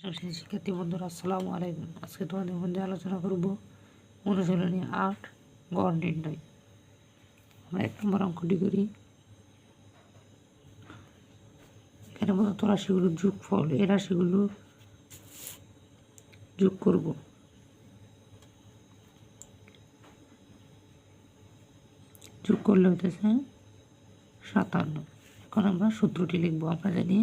শিক্ষার্থী বন্ধুরা আসসালামু আলাইকুম। আজকে তোমাদের মধ্যে আলোচনা করব অনুশীলনী 8 গড় নির্ণয়। আমরা 1 নম্বর অঙ্কটি করি। এখানে মূলত রাশিগুলোর যোগফল, এই রাশিগুলো যোগ করব। যোগ করলে হইতেছে 57। এখন আমরা সূত্রটি লিখবো। আমরা জানি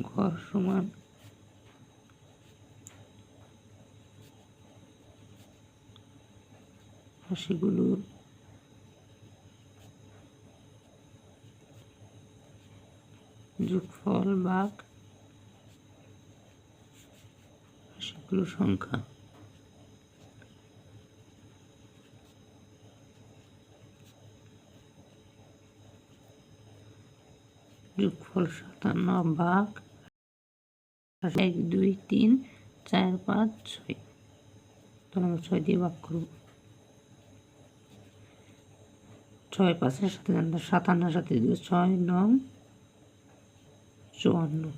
গড় সমান রাশিগুলোর যোগফল ভাগ রাশিগুলোর সংখ্যা। যোগফল 57 ভাগ 1 2 3 4 5 6। তাহলে আমরা 6 দিয়ে ভাগ করব। 6 5-এর সাথে 57-এর সাথে 6 9 54।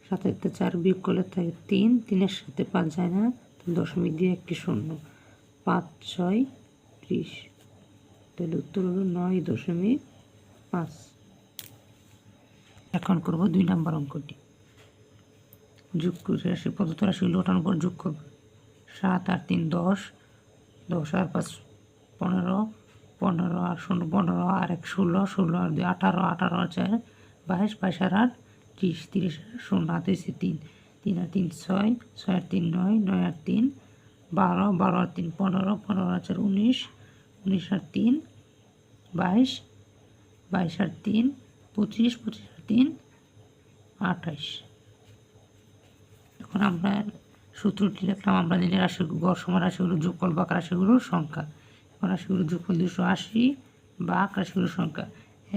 7 4 বিয়োগ করলে থাকে 3, 3-এর সাথে 5 যায় না, দশমিক দিয়ে একটি শূন্য। 5 6 30। তাহলে উত্তর হলো 9.5। এখন করব 2 নম্বর অঙ্কটি। যোগ করে রাশি প্রদত্ত রাশিগুলো ওঠানোর পর যোগ করব। 7 আর 3 10, 10 আর 5 15, 15 আর 0 15 আর 1 16, 16 আর 2 18, 18 আর 4 22, 22 আর 8 30, 30 আর 0 হাতে হয়েছে 3, 3 আর 3 6, 6 আর 3 9, 9 আর 3 12, 12 আর 3 15, 15 আর 4 19, 19 আর 3 22, 22 আর 3 25, 25 আর 3 28। এখন আমরা সূত্রটি লিখলাম। আমরা জানি রাশিগুলো গড় সমান রাশিগুলোর যোগফল ভাগ রাশিগুলোর সংখ্যা। এখন রাশিগুলোর যোগফল 280 ভাগ রাশিগুলোর সংখ্যা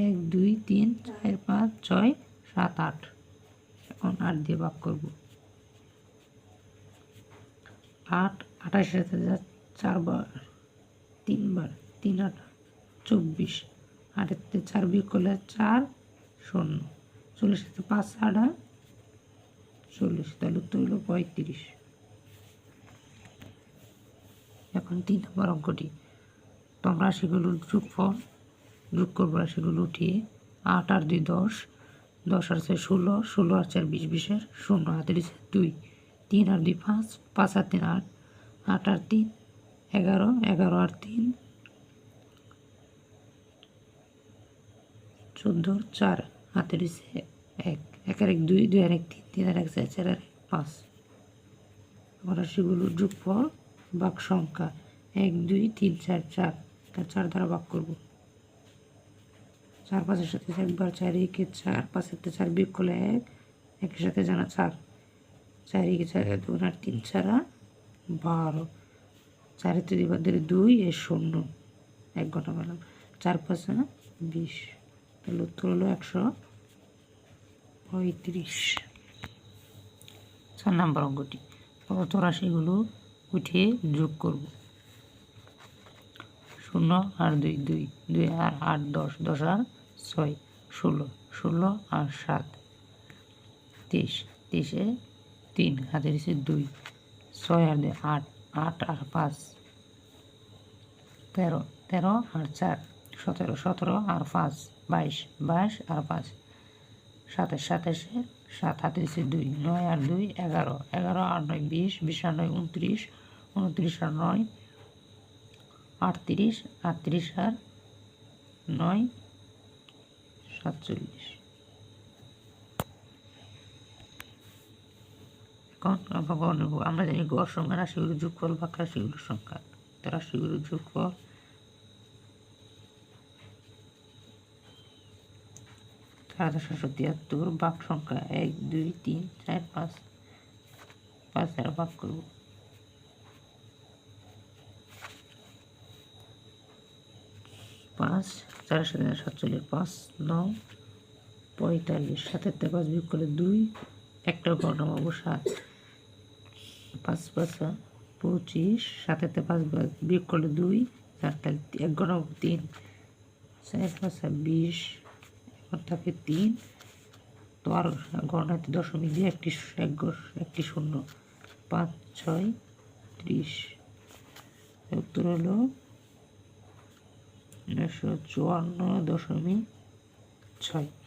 1 2 3 4 5 6 7 8। এখন 8 দিয়ে ভাগ করব। 8 28-এর সাথে 4 বার 3 বার 3 8 24। 8-এর থেকে 4 বিয়োগ করলে 4 0। 40-এর সাথে 5 8 40। তাহলে উত্তর হলো 35। এখন 3 নম্বর অঙ্কটি। তো আমরা রাশিগুলোর যোগফল যোগ করবো। রাশিগুলো উঠিয়ে 8 আর 2 10, 10 আর 4 16, 16 আর 4 20, 20 আর 0 হাতে দিচ্ছে 2, 3 আর 2 5, 5 আর 3 8, 8 আর 3 11, 11 আর 3 14, 4 হাতে দিচ্ছে 1, 1 আর 1 2, 2 আর 1 3, 3 আর 1 4, 4 আর 1 5। আবার রাশিগুলোর যোগফল ভাগ সংখ্যা 1 2 3 4 4, তার 4 দ্বারা ভাগ করব। 4 5-এর সাথে 1 বার 4 1 4, 5-এর থেকে 4 বিয়োগ করলে 1, 1-এর সাথে জানা 4, 4 1 4 2 আর 3 4 12। 4-এর থেকে 2 এর 0 1 ঘন্টা পেলাম। 4 5 20। তাহলে উত্তর হলো 135। 4 নম্বর অঙ্কটি। প্রদত্ত রাশিগুলো উঠিয়ে যোগ করব। 0 আর 2 2, 2 আর 8 10, 10 আর 6 16, 16 আর 7 23, 23-এ 3 হাতে দিচ্ছে 2, 6 আর 2 8, 8 আর 5 13, 13 আর 4 17, 17 আর 5 22, 22 আর 5 27, 27-এ 7 হাতে দিচ্ছে 2, 9 আর 2 11, 11 আর 9 20, 20 আর 9 29, 29 আর 9 38, 38 আর 9 47। এখন আমরা গড় নেব। আমরা জানি গড় সমান রাশিগুলোর যোগফল ভাগ রাশিগুলোর সংখ্যা। তো রাশিগুলোর যোগফল 4773 ভাগ সংখ্যা 1 2 3 4 5, 5 দ্বারা ভাগ করব। 5 4 7 47, 5 9 45। 7-এর থেকে 5 বিয়োগ করলে 2, একটা ঘর নামাবো 7, 5 5 25। 7-এর থেকে 5 বিয়োগ করলে 2, 4 তাহলে 1 ঘর নামাবো 3, 4 5 20, এখন থাকে 3, তো আর গণনাতে দশমিক দিয়ে একটি শূন্য, 5 6 30, উত্তর হলো 954.6।